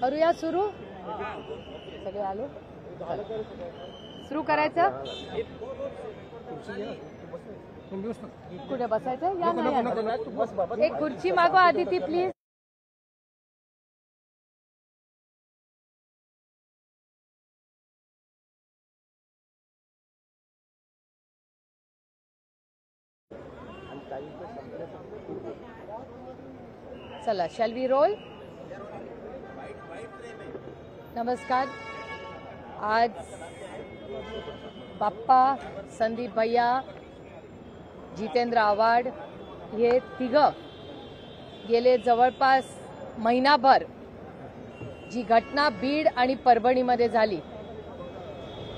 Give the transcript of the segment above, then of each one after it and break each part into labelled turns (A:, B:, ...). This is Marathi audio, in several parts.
A: करूया सुरू. सगळे आलो, सुरू करायचं. कुठे बसायचं? या ना, एक खुर्ची मागवा आदिती प्लीज. चला, शॅल वी रोल. नमस्कार. आज बाप्पा, संदीप भैया, जितेंद्र आव्हाड हे तिघं गेले जवळपास महिनाभर जी घटना बीड आणि परभणीमध्ये झाली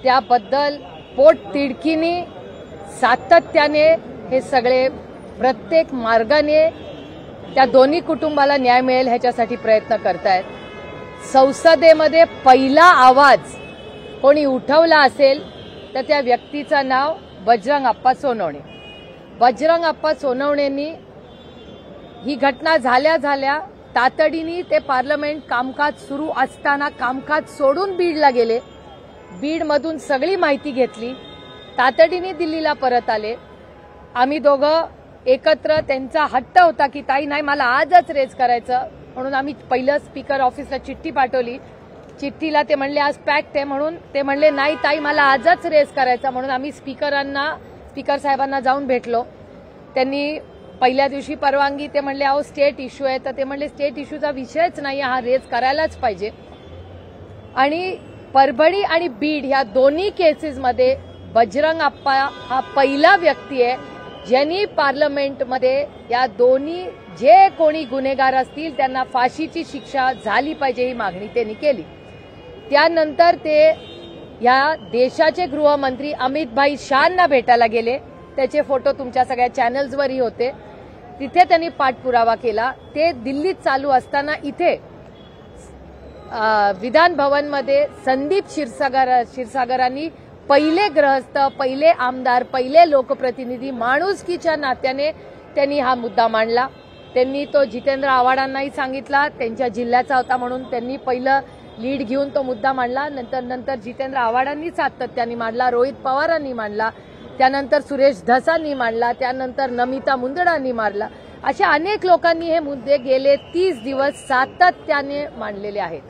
A: त्याबद्दल पोटतिडकीने सातत्याने हे सगळे प्रत्येक मार्गाने त्या दोन्ही कुटुंबाला न्याय मिळेल ह्याच्यासाठी प्रयत्न करतायत. संसदेमध्ये पहिला आवाज कोणी उठवला असेल तर त्या व्यक्तीचं नाव बजरंग अप्पा सोनवणे. बजरंग अप्पा सोनवणेंनी ही घटना झाल्या तातडीने ते पार्लमेंट कामकाज सुरू असताना कामकाज सोडून बीडला गेले. बीडमधून सगळी माहिती घेतली, तातडीने दिल्लीला परत आले. आम्ही दोघं एकत्र, त्यांचा हट्ट होता की ताई नाही मला आजच रेज करायचं, म्हणून आम्ही पहिलं स्पीकर ऑफिसला चिठ्ठी पाठवली. चिठ्ठीला ते म्हणले आज पॅक्ट आहे, म्हणून ते म्हणले नाही ताई मला आजच रेज करायचा, म्हणून आम्ही स्पीकर साहेबांना जाऊन भेटलो. त्यांनी पहिल्या दिवशी परवानगी, ते म्हणले अहो स्टेट इश्यू आहे, तर ते म्हणले स्टेट इश्यूचा विषयच नाही, हा रेज करायलाच पाहिजे. आणि परभणी आणि बीड ह्या दोन्ही केसेसमध्ये बजरंग अप्पा हा पहिला व्यक्ती आहे ज्यांनी पार्लमेंटमध्ये या दोन्ही जे कोणी गुन्हेगार असतील त्यांना फाशीची शिक्षा झाली पाहिजे ही मागणी त्यांनी केली. त्यानंतर ते या देशाचे गृहमंत्री अमित भाई शहांना भेटायला गेले. त्याचे फोटो तुमच्या सगळ्या चॅनल्सवरही होते. तिथे त्यांनी पाठपुरावा केला. ते दिल्लीत चालू असताना इथे विधान भवनमध्ये संदीप क्षीरसागरांनी पहिले ग्रहस्थ, पहिले आमदार, पहिले लोकप्रतिनिधी माणुसकीच्या नात्याने त्यांनी हा मुद्दा मांडला. त्यांनी तो जितेंद्र आव्हाडांनाही सांगितला, त्यांच्या जिल्ह्याचा होता म्हणून त्यांनी पहिलं लीड घेऊन तो मुद्दा मांडला. नंतर जितेंद्र आव्हाडांनी सातत्याने मांडला, रोहित पवारांनी मांडला, त्यानंतर सुरेश धसांनी मांडला, त्यानंतर नमिता मुंदडांनी मांडला. अशा अनेक लोकांनी हे मुद्दे गेले 30 दिवस सातत्याने मांडलेले आहेत.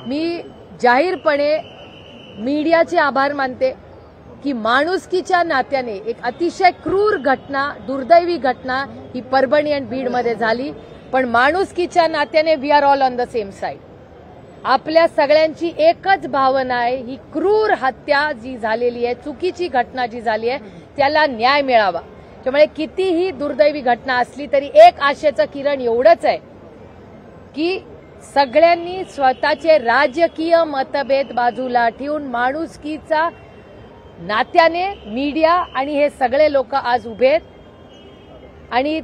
A: मी जाहीरपणे मीडियाचे आभार मानते की माणुसकीच्या नात्याने एक अतिशय क्रूर घटना, दुर्दैवी घटना ही परभणी आणि बीडमध्ये झाली, पण माणुसकीच्या नात्याने we are all on the same side. आपल्या सगळ्यांची एकच भावना आहे, ही क्रूर हत्या जी झालेली आहे, चुकीची घटना जी झाली आहे त्याला न्याय मिळावा. त्यामुळे कितीही दुर्दैवी घटना असली तरी एक आशेचं किरण एवढंच आहे की सगळ्यांनी स्वतःचे राजकीय मतभेद बाजूला ठेवून माणुसकीचा नात्याने मीडिया आणि हे सगळे लोक आज उभे आहेत. आणि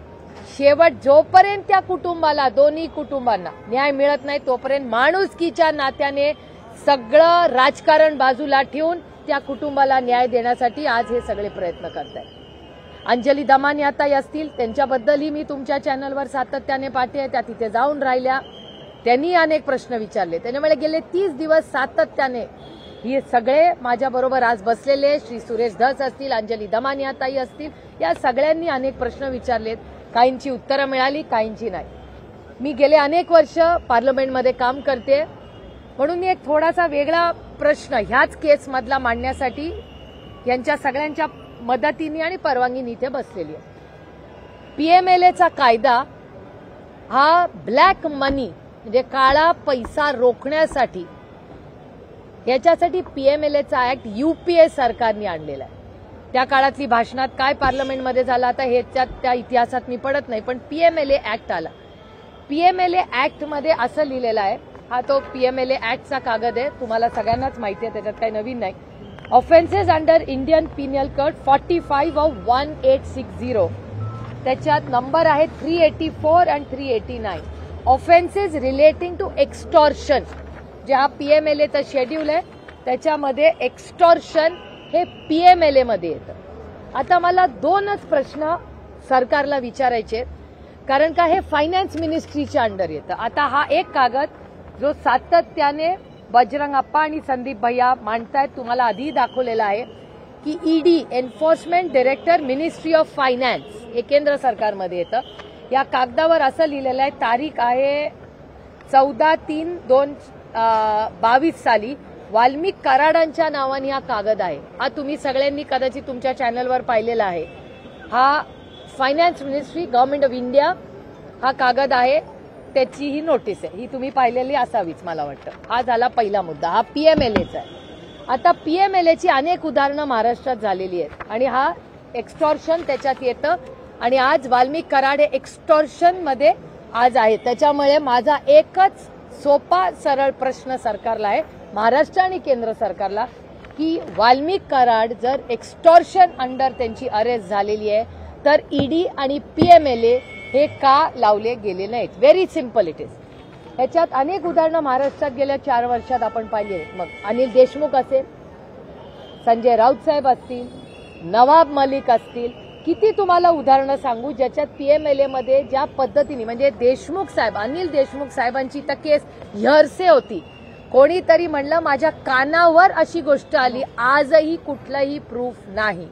A: शेवट जोपर्यंत त्या कुटुंबाला, दोन्ही कुटुंबांना न्याय मिळत नाही तोपर्यंत माणुसकीच्या नात्याने सगळं राजकारण बाजूला ठेवून त्या कुटुंबाला न्याय देण्यासाठी आज हे सगळे प्रयत्न करतायत. अंजली दमानी आता असतील, त्यांच्याबद्दलही मी तुमच्या चॅनलवर सातत्याने पाठवते. त्या तिथे जाऊन राहिल्या, त्यांनी अनेक प्रश्न विचारले. त्याच्यामुळे गेले 30 दिवस सातत्याने हे सगळे माझ्याबरोबर आज बसलेले श्री सुरेश धस असतील, अंजली दमानी आताही असतील, या सगळ्यांनी अनेक प्रश्न विचारलेत. काहींची उत्तरं मिळाली, काहींची नाही. मी गेले अनेक वर्ष पार्लमेंटमध्ये काम करते, म्हणून मी एक थोडासा वेगळा प्रश्न ह्याच केसमधला मांडण्यासाठी यांच्या सगळ्यांच्या मदतीने आणि परवानगीने इथे बसलेली आहे. पीएमएलएचा कायदा हा ब्लॅक मनी म्हणजे काळा पैसा रोखण्यासाठी, याच्यासाठी पीएमएलएचा ऍक्ट यूपीए सरकारने आणलेला आहे. त्या काळातली भाषणात काय पार्लमेंटमध्ये झालं आता हे त्या इतिहासात मी पडत नाही, पण पीएमएलए ऍक्ट आला. पीएमएलए ऍक्टमध्ये असं लिहिलेलं आहे, हा तो पीएमएलए ऍक्टचा कागद आहे, तुम्हाला सगळ्यांनाच माहिती आहे, त्याच्यात काही नवीन नाही. Offences under Indian Penal Code 45 of 1860, त्याच्यात नंबर आहे 384 and 389. Offences relating to extortion, जे हा पीएमएलएचा शेड्यूल आहे त्याच्यामध्ये एक्स्टॉर्शन हे पीएमएलए मध्ये येतं. आता मला दोनच प्रश्न सरकारला विचारायचे, कारण का हे फायनान्स मिनिस्ट्रीच्या अंडर येतं. आता हा एक कागद जो सातत्याने बजरंग अप्पा आणि संदीप भैया मांडतायत. तुम्हाला आधी दाखवलेला आहे की ED enforcement director ministry of finance हे केंद्र सरकारमध्ये येतं. या कागदावर असं लिहिलेलं आहे, तारीख आहे 14/3/2022 साली वाल्मिक कराडांच्या नावाने हा कागद आहे. हा तुम्ही सगळ्यांनी कदाचित तुमच्या चॅनलवर पाहिलेला आहे. हा finance ministry government of India हा कागद आहे, त्याची ही नोटीस आहे. ही तुम्ही पाहिलेली असावीच मला वाटतं. हा झाला पहिला मुद्दा. हा पीएमएलएचा आहे. आता पीएमएलएची अनेक उदाहरणं महाराष्ट्रात झालेली आहेत आणि हा एक्स्टॉर्शन त्याच्यात येतं आणि आज वाल्मिक कराड हे एक्स्टॉर्शन मध्ये आज आहे. त्याच्यामुळे माझा एकच सोपा सरळ प्रश्न सरकारला आहे, महाराष्ट्र आणि केंद्र सरकारला, की वाल्मिक कराड जर एक्स्टॉर्शन अंडर त्यांची अरेस्ट झालेली आहे तर ईडी आणि पीएमएलए हे का लावले गेले नाहीत. Very simple it is. ह्याच्यात अनेक उदाहरणं महाराष्ट्रात गेल्या 4 वर्षात आपण पाहिली आहेत. मग अनिल देशमुख असेल, संजय राऊत साहेब असतील, नवाब मलिक असतील, किती तुम्हाला उदाहरणं सांगू ज्याच्यात पीएमएलए मध्ये ज्या पद्धतीने म्हणजे देशमुख साहेब, अनिल देशमुख साहेबांची तर केस हेरसे होती. कोणीतरी म्हणलं माझ्या कानावर अशी गोष्ट आली, आजही कुठलाही प्रूफ नाही.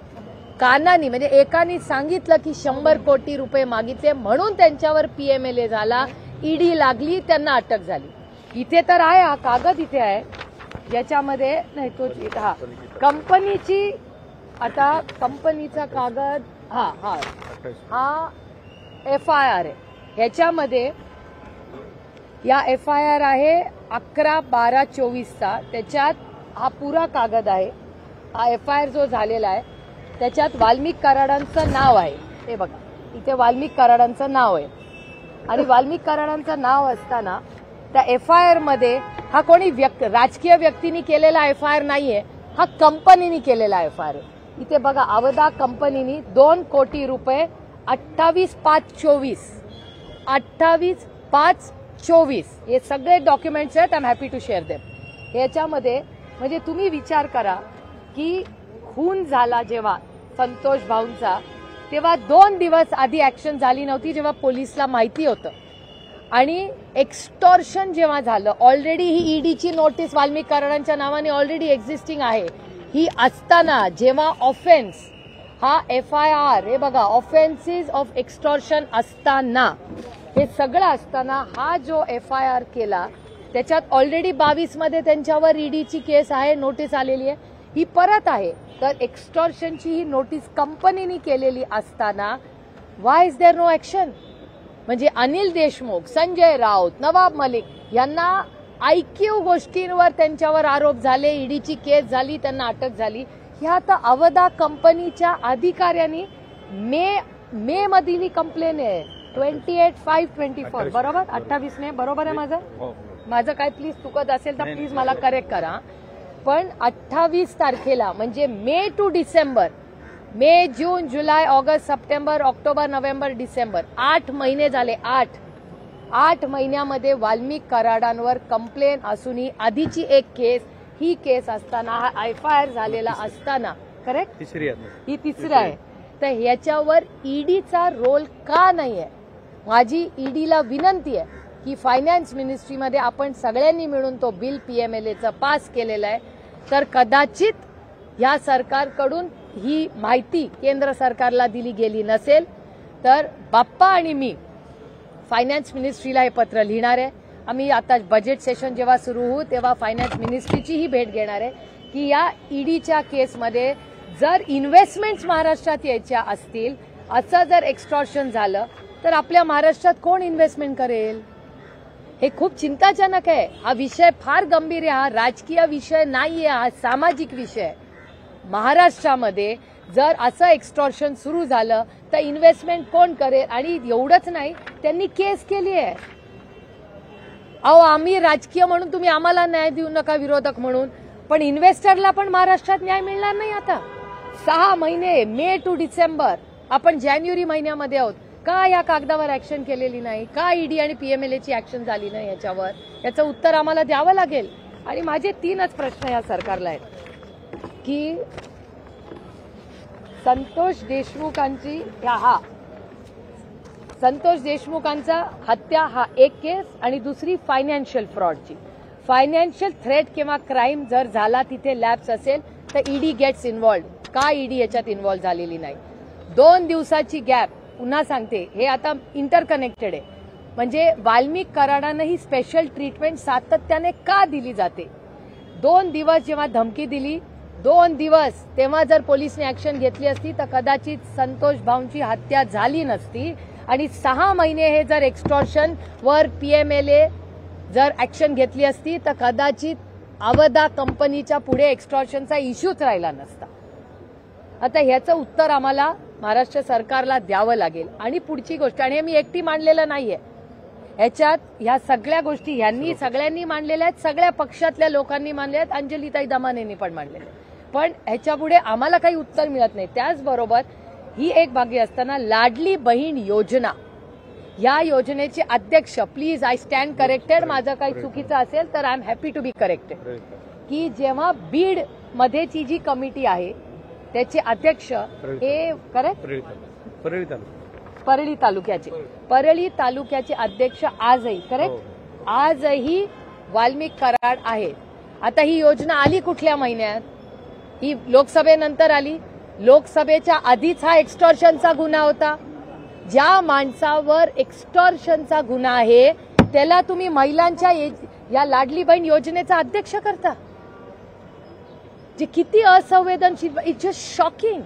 A: कानानी म्हणजे एकानी सांगितलं की 100 कोटी रुपये मागितले म्हणून त्यांच्यावर पीएमएलए झाला, ईडी लागली, त्यांना अटक झाली. इथे तर आहे हा कागद, इथे आहे ज्याच्यामध्ये नाही तो हा कंपनीची, आता कंपनीचा कागद हा FIR आहे. ह्याच्यामध्ये या FIR आहे 11/12/24चा. त्याच्यात हा पुरा कागद आहे. हा FIR जो झालेला आहे त्याच्यात वाल्मिक कराडांचं नाव आहे. हे बघा इथे वाल्मिक कराडांचं नाव आहे आणि वाल्मिक कराडांचं नाव असताना त्या FIR मध्ये हा कोणी राजकीय व्यक्तींनी केलेला FIR नाहीये, हा कंपनीने केलेला FIR आहे. इथे बघा अवधा कंपनीनी 2 कोटी रुपये 28/5/24 28/5/24 हे सगळे डॉक्युमेंट्स आहेत. I am happy to share them. याच्यामध्ये म्हणजे तुम्ही विचार करा की खून झाला जेव्हा संतोष भाऊंचा, तेव्हा 2 दिवस आधी ऍक्शन झाली नव्हती जेव्हा पोलिसला माहिती होतं. आणि एक्स्टॉर्शन जेव्हा झालं, ऑलरेडी ही ईडीची नोटीस वाल्मिक कराडांच्या नावाने ऑलरेडी एक्झिस्टिंग आहे. ही असताना जेव्हा ऑफेन्स हा FIR हे बघा ऑफेन्सेस ऑफ एक्स्टॉर्शन असताना, हे सगळं असताना हा जो FIR केला त्याच्यात ऑलरेडी 22 मध्ये त्यांच्यावर ईडीची केस आहे, नोटीस आलेली आहे, ही परत आहे. तर एक्स्टॉर्शनची ही नोटीस कंपनीने केलेली असताना व्हाय इज देअर नो ऍक्शन? म्हणजे अनिल देशमुख, संजय राऊत, नवाब मलिक यांना IQ गोष्टींवर त्यांच्यावर आरोप झाले, ईडीची केस झाली, त्यांना अटक झाली. ह्या आता अवधा कंपनीच्या अधिकाऱ्यांनी मे मधील कंप्लेन आहे 28/5/24 बरोबर 28 ने बरोबर आहे माझं काय प्लीज चुकत असेल तर प्लीज मला करेक्ट करा. पण 28 तारखेला म्हणजे मे टू डिसेंबर, मे जून जुलै ऑगस्ट सप्टेंबर ऑक्टोबर नोव्हेंबर डिसेंबर 8 महिने झाले. 8 महिन्यामध्ये वाल्मिक कराडांवर कंप्लेन असूनही आधीची एक केस, ही केस असताना हा FIR झालेला असताना, करेक्ट ही तिसरी आहे. तर ह्याच्यावर ईडीचा रोल का नाहीये? माझी ईडीला विनंती आहे की फायनान्स मिनिस्ट्रीमध्ये आपण सगळ्यांनी मिळून तो बिल पीएमएलएचं पास केलेला आहे, तर कदाचित या सरकारकडून ही माहिती केंद्र सरकारला दिली गेली नसेल तर बाप्पा आणि मी फायनान्स मिनिस्ट्रीला हे पत्र लिहिणार आहे. आम्ही आता बजेट सेशन जेव्हा सुरू होऊ तेव्हा फायनान्स मिनिस्ट्रीची ही भेट घेणार आहे की या ईडीच्या केसमध्ये जर इन्व्हेस्टमेंट्स महाराष्ट्रात यायच्या असतील, असं जर एक्स्टॉर्शन झालं तर आपल्या महाराष्ट्रात कोण इन्व्हेस्टमेंट करेल? हे खूप चिंताजनक आहे. हा विषय फार गंभीर आहे. हा राजकीय विषय नाहीये, हा सामाजिक विषय आहे. महाराष्ट्रामध्ये जर असं एक्स्टॉर्शन सुरू झालं तर इन्व्हेस्टमेंट कोण करेल? आणि एवढंच नाही, त्यांनी केस केली आहे. अहो आम्ही राजकीय म्हणून तुम्ही आम्हाला न्याय देऊ नका विरोधक म्हणून, पण इन्व्हेस्टरला पण महाराष्ट्रात न्याय मिळणार नाही. आता 6 महिने मे टू डिसेंबर, आपण जानेवारी महिन्यामध्ये आहोत. का या कागदावर ऍक्शन केलेली नाही? का ईडी आणि पीएमएलएची ऍक्शन झाली नाही याच्यावर? याचं उत्तर आम्हाला द्यावं लागेल. आणि माझे 3च प्रश्न या सरकारला आहेत की संतोष देशमुखांची संतोष देशमुखांचा हत्या हा एक केस आणि दुसरी फायनान्शियल फ्रॉडची. फायनान्शियल थ्रेट किंवा क्राईम जर झाला तिथे लॅप्स असेल तर ईडी गेट्स इन्व्हॉल्ड. का ईडी याच्यात इन्व्हॉल्व झालेली नाही? 2 दिवसाची गॅप, पुन्हा सांगते, हे आता इंटरकनेक्टेड आहे. म्हणजे वाल्मिक कराडानं ही स्पेशल ट्रीटमेंट सातत्याने का दिली जाते? 2 दिवस जेव्हा धमकी दिली, 2 दिवस तेव्हा जर पोलिसने ऍक्शन घेतली असती तर कदाचित संतोष भाऊंची हत्या झाली नसती. आणि 6 महिने हे जर एक्स्टॉर्शन वर पीएमएलए जर ऍक्शन घेतली असती तर कदाचित अवधा कंपनीच्या पुढे एक्स्टॉर्शनचा इश्यूच राहिला नसता. आता ह्याचं उत्तर आम्हाला महाराष्ट्र सरकारला द्यावं लागेल. आणि पुढची गोष्ट, आणि हे मी एकटी मांडलेलं नाहीये, ह्याच्यात ह्या सगळ्या गोष्टी ह्यांनी सगळ्यांनी मांडलेल्या आहेत, सगळ्या पक्षातल्या लोकांनी मांडल्या आहेत, अंजलीताई दमानेंनी पण मांडलेल्या आहेत. पण ह्याच्यापुढे आम्हाला काही उत्तर मिळत नाही. त्याचबरोबर ही एक बागी असताना लाडली बहीण योजना, या योजनेचे अध्यक्ष, प्लीज आय स्टँड करेक्टेड, माझं काही चुकीचं असेल तर I am happy to be corrected, की जेव्हा बीड मध्येची जी कमिटी आहे त्याचे अध्यक्ष हे करेक्ट परळी तालुक्याचे अध्यक्ष आजही करेक्ट आजही वाल्मिक कराड आहेत. आता ही योजना आली कुठल्या महिन्यात? ही लोकसभेनंतर आली. लोकसभेच्या आधीच हा एक्स्टॉर्शनचा गुन्हा होता. ज्या माणसावर एक्स्टॉर्शनचा गुन्हा आहे त्याला तुम्ही महिलांच्या या लाडली बहीण योजनेचा अध्यक्ष करता, जे किती असंवेदनशील. It's just shocking.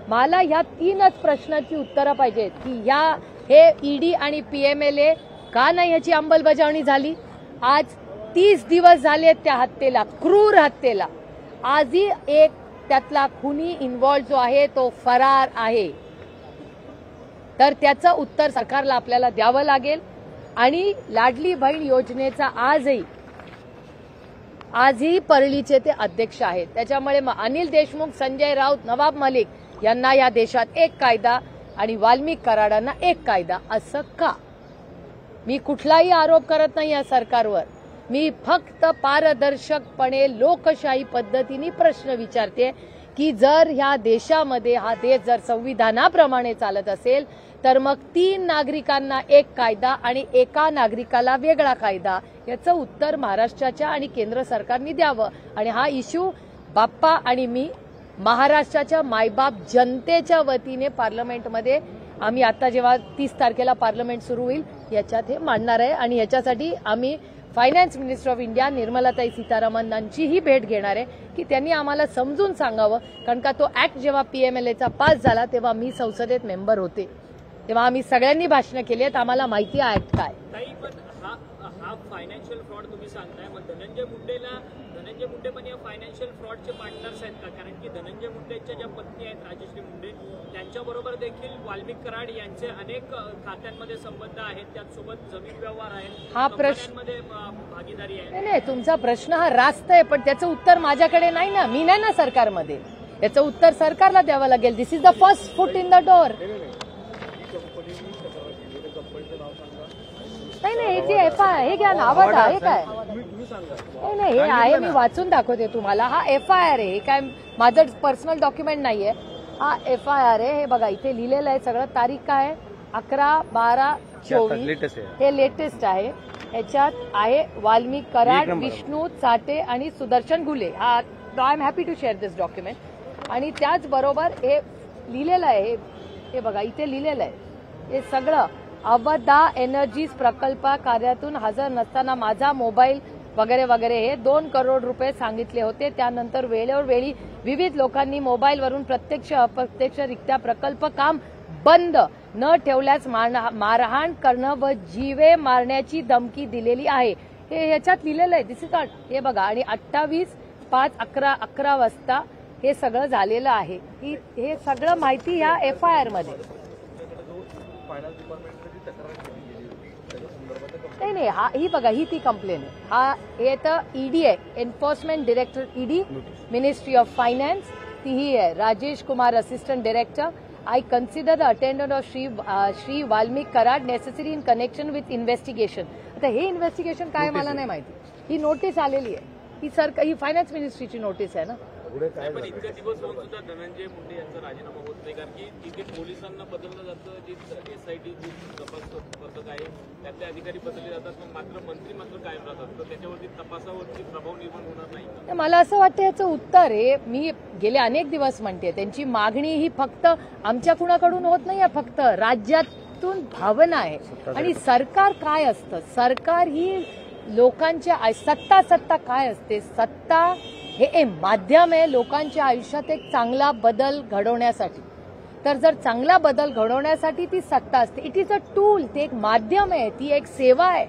A: मला ह्या 3च प्रश्नाची उत्तरं पाहिजेत की हे ईडी आणि पीएमएलए का नाही ह्याची अंमलबजावणी झाली. आज 30 दिवस झाले त्या हत्येला, क्रूर हत्येला. आजही एक त्यातला खुनी इन्व्हॉल्व जो आहे तो फरार आहे. तर त्याचं उत्तर सरकारला आपल्याला द्यावं लागेल. आणि लाडली बहीण योजनेचा आजही परळीचे ते अध्यक्ष आहेत. त्याच्यामुळे अनिल देशमुख, संजय राऊत, नवाब मलिक यांना या देशात एक कायदा आणि वाल्मिक कराडांना एक कायदा, असं का? मी कुठलाही आरोप करत नाही या सरकारवर. मी फक्त पारदर्शकपणे लोकशाही पद्धतीने प्रश्न विचारते की जर ह्या देशामध्ये हा देश जर संविधानाप्रमाणे चालत असेल तर मग 3 नागरिकांना एक कायदा आणि एका नागरिकाला वेगळा कायदा, याचं उत्तर महाराष्ट्राच्या आणि केंद्र सरकारने द्यावं. आणि हा इश्यू बाप्पा आणि मी महाराष्ट्राच्या मायबाप जनतेच्या वतीने पार्लमेंटमध्ये आम्ही आता जेव्हा 30 तारखेला पार्लमेंट सुरू होईल याच्यात हे मांडणार आहे. आणि याच्यासाठी आम्ही फायनान्स मिनिस्टर ऑफ इंडिया निर्मलाताई सीतारामनांचीही भेट घेणार आहे की त्यांनी आम्हाला समजून सांगावं. कारण का तो ऍक्ट जेव्हा पीएमएलएचा पास झाला तेव्हा मी संसदेत मेंबर होते, तेव्हा आम्ही सगळ्यांनी भाषणं केली आहेत, आम्हाला माहिती आहे ऍक्ट काय.
B: हा फायनान्शियल फ्रॉड तुम्ही सांगताय, मग धनंजय मुंडे पण या फायनान्शियल फ्रॉडचे पार्टनर्स आहेत का? कारण की धनंजय मुंडेच्या ज्या पत्नी आहेत राजश्री मुंडे, त्यांच्याबरोबर देखील वाल्मिक कराड यांचे अनेक खात्यांमध्ये संबंध आहेत, त्याचसोबत जमीन व्यवहार आहेत,
A: हा प्रश्न
B: भागीदारी आहे.
A: नाही, तुमचा प्रश्न हा रास्त आहे, पण त्याचं उत्तर माझ्याकडे नाही ना, मी नाही ना सरकारमध्ये. याचं उत्तर सरकारला द्यावं लागेल. This is the first foot in the door. नाही, हे जे एफआयआर हे घ्या ना, आवाज आहे काय? नाही, हे आहे, मी वाचून दाखवते तुम्हाला. हा एफआयआर आहे, हे काय माझं पर्सनल डॉक्युमेंट नाहीये. हा एफआयआर आहे, हे बघा इथे लिहिलेलं आहे सगळं. तारीख काय आहे? 11/12/24. हे लेटेस्ट आहे. ह्याच्यात आहे वाल्मिक कराड, विष्णू चाटे आणि सुदर्शन घुले. हा I am happy to share this document. आणि त्याचबरोबर हे लिहिलेलं आहे, हे बघा इथे लिहिलेलं आहे. हे सगळं अवधा एनर्जीज प्रकल्प कार्यातून हजर नसताना माझा मोबाईल वगैरे वगैरे हे 2 करोड रुपये सांगितले होते. त्यानंतर वेळेवर वेळी विविध लोकांनी मोबाईलवरून प्रत्यक्ष अप्रत्यक्षरित्या प्रकल्प काम बंद न ठेवल्यास मारहाण करणं व जीवे मारण्याची धमकी दिलेली आहे. हे ह्याच्यात लिहिलेलं आहे. This is not. हे बघा. आणि 28/5/11 वाजता हे सगळं झालेलं आहे. हे सगळं माहिती ह्या एफआयआर मध्ये. नाही, ही बघा, ही ती कंप्लेन आहे. हे तर ईडी आहे, enforcement director ED, ministry of finance. ती ही आहे Rajesh Kumar, assistant director. I consider the attendance of Shri Valmik Karad necessary in connection with investigation. आता हे इन्व्हेस्टिगेशन काय मला नाही माहिती. ही नोटीस आलेली आहे, ही फायनान्स मिनिस्ट्रीची नोटीस आहे ना.
C: पुढे काय
B: पण
C: झालं?
B: इतके दिवस होऊन सुद्धा धनंजय मुंडे यांचा राजीनामा होत नाही, कारण की तिथे पोलिसांना बदललं जातं, जी SIT जी तपास पथक आहे त्यातले अधिकारी बदलले जातात, पण मात्र मंत्री मात्र कायम राहतात, तर त्याच्यावरती तपासावरती प्रभाव निर्माण होणार नाही का?
A: मला असं वाटतं याचं उत्तर आहे, मी गेले अनेक दिवस म्हणते, त्यांची मागणी ही फक्त आमच्या कुणाकडून होत नाही, फक्त राज्यातून भावना आहे. आणि सरकार काय असतं, सरकार ही लोकांच्या सत्ता काय असते, सत्ता हे एक माध्यम आहे लोकांच्या आयुष्यात एक चांगला बदल घडवण्यासाठी. तर जर चांगला बदल घडवण्यासाठी ती सत्ता असते, इट इज अ टूल, ते एक माध्यम आहे, ती एक सेवा आहे.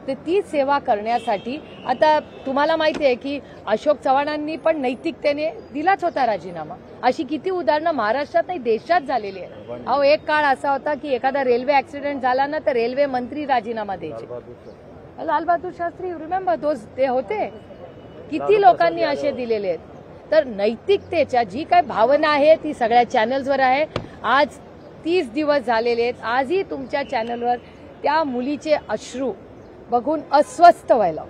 A: तर ती सेवा करण्यासाठी आता तुम्हाला माहिती आहे की अशोक चव्हाणांनी पण नैतिकतेने दिलाच होता राजीनामा. अशी किती उदाहरणं महाराष्ट्रात नाही देशात झालेली आहे. अहो, एक काळ असा होता की एखादा रेल्वे ऍक्सिडेंट झाला ना तर रेल्वे मंत्री राजीनामा द्यायचे. लालबहादूर शास्त्री, रिमेंबर दोज, ते होते. किती लोकांनी असे दिलेले आहेत. तर नैतिकतेच्या जी काय भावना आहे ती सगळ्या चॅनल्सवर आहे. आज 30 दिवस झालेले आहेत. आजही तुमच्या चॅनलवर त्या मुलीचे अश्रू बघून अस्वस्थ व्हायला,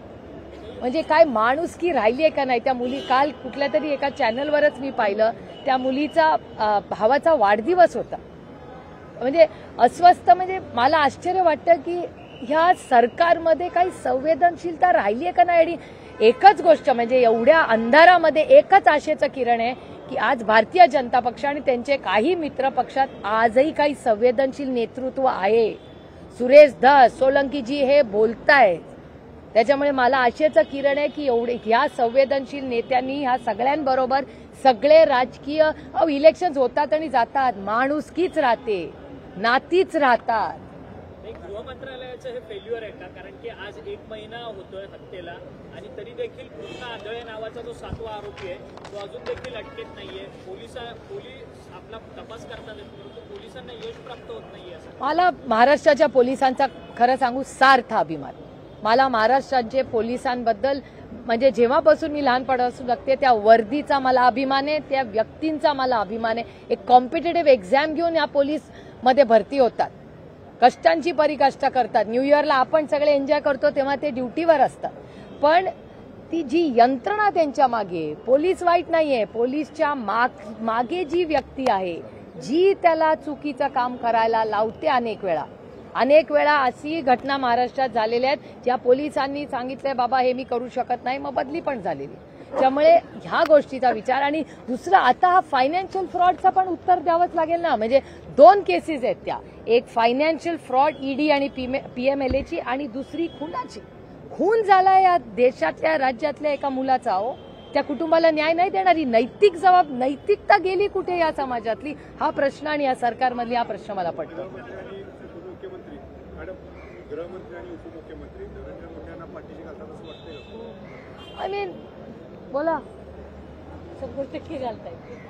A: म्हणजे काय माणुसकी राहिली आहे का नाही. त्या मुली, काल कुठल्या तरी एका चॅनलवरच मी पाहिलं, त्या मुलीचा भावाचा वाढदिवस होता. म्हणजे अस्वस्थ, म्हणजे मला आश्चर्य वाटतं की ह्या सरकारमध्ये काही संवेदनशीलता राहिली आहे का नाही. आणि एकच गोष्ट म्हणजे एवढ्या अंधारामध्ये एकच आशेचं किरण आहे की आज भारतीय जनता पक्ष आणि त्यांचे काही मित्र पक्षात आजही काही संवेदनशील नेतृत्व आहे. सुरेश धस, सोलंकीजी हे बोलतायत, त्याच्यामुळे मला आशेचं किरण आहे की एवढे ह्या संवेदनशील नेत्यांनी ह्या सगळ्यांबरोबर सगळे राजकीय इलेक्शन्स होतात आणि जातात, माणुसकीच राहते, नातीच राहतात.
B: गृह मंत्रालयाचं हे फेल्युअर आहे का? कारण की आज 1 महिना होतोय हत्येला आणि तरी देखील कृष्णा आंधळे नावाचा जो 7वा आरोपी आहे तो अजून देखील अटकेत नाहीये. पोलीस आपला तपास करतात, परंतु पोलिसांना यश प्राप्त होत नाहीये. असं
A: मला महाराष्ट्राच्या पोलिसांचा खरं सांगू सार्थ अभिमान. मला महाराष्ट्राचे पोलिसांबद्दल म्हणजे जेव्हापासून मी लहानपणापासून बघते त्या वर्दीचा मला अभिमान आहे, त्या व्यक्तींचा मला अभिमान आहे. एक कॉम्पिटेटिव्ह एक्झाम घेऊन या पोलीस मध्ये भरती होतात, कष्टांची परिकष्टा करतात. न्यू इयरला आपण सगळे एन्जॉय करतो तेव्हा ते ड्युटीवर असतात, पण ती जी यंत्रणा त्यांच्या मागे, पोलीस वाईट नाहीये, पोलीसच्या मागे जी व्यक्ती आहे जी त्याला चुकीचं काम करायला लावते, अनेक वेळा अशी घटना महाराष्ट्रात झालेल्या आहेत ज्या पोलिसांनी सांगितलंय बाबा हे मी करू शकत नाही, मग बदली पण झालेली. त्यामुळे ह्या गोष्टीचा विचार. आणि दुसरं, आता हा फायनान्शियल फ्रॉडचा पण उत्तर द्यावंच लागेल ना. म्हणजे 2 केसेस आहेत त्या, एक फायनान्शियल फ्रॉड ED आणि PMLAची आणि दुसरी खुनाची. खून झाला या देशातल्या राज्यातल्या एका मुलाचा. हो, त्या कुटुंबाला न्याय नाही देणारी नैतिकता गेली कुठे या समाजातली, हा प्रश्न आणि या सरकारमधली हा प्रश्न मला पडतो.
C: उपमुख्यमंत्री मॅडम, गृहमंत्री आणि उपमुख्यमंत्री नरेंद्र मोदी यांना पाठीशी घालतात असं वाटतंय?
A: आय मीन, बोला,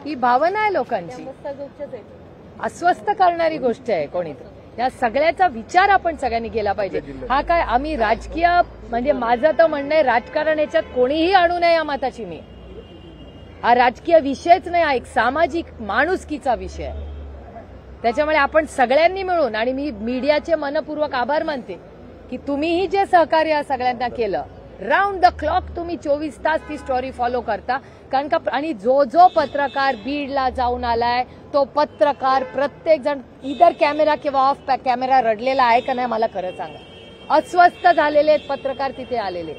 A: ही भावना आहे लोकांची, अस्वस्थ करणारी गोष्ट आहे. कोणी या सगळ्याचा विचार आपण सगळ्यांनी केला पाहिजे. हा काय आम्ही राजकीय, म्हणजे माझं तर म्हणणं आहे राजकारण याच्यात कोणीही आणू नये या मताची मी. हा राजकीय विषयच नाही, हा एक सामाजिक माणुसकीचा विषय आहे. त्याच्यामुळे आपण सगळ्यांनी मिळून, आणि मी मीडियाचे मनपूर्वक आभार मानते की तुम्हीही जे सहकार्य सगळ्यांना केलं, राऊंड द क्लॉक तुम्ही 24 तास ती स्टोरी फॉलो करता. कारण का, आणि जो पत्रकार बीडला जाऊन आलाय तो पत्रकार प्रत्येक जण इधर कॅमेरा किंवा ऑफ कॅमेरा रडलेला आहे का नाही मला खरं सांगा. अस्वस्थ झालेले पत्रकार तिथे आलेले,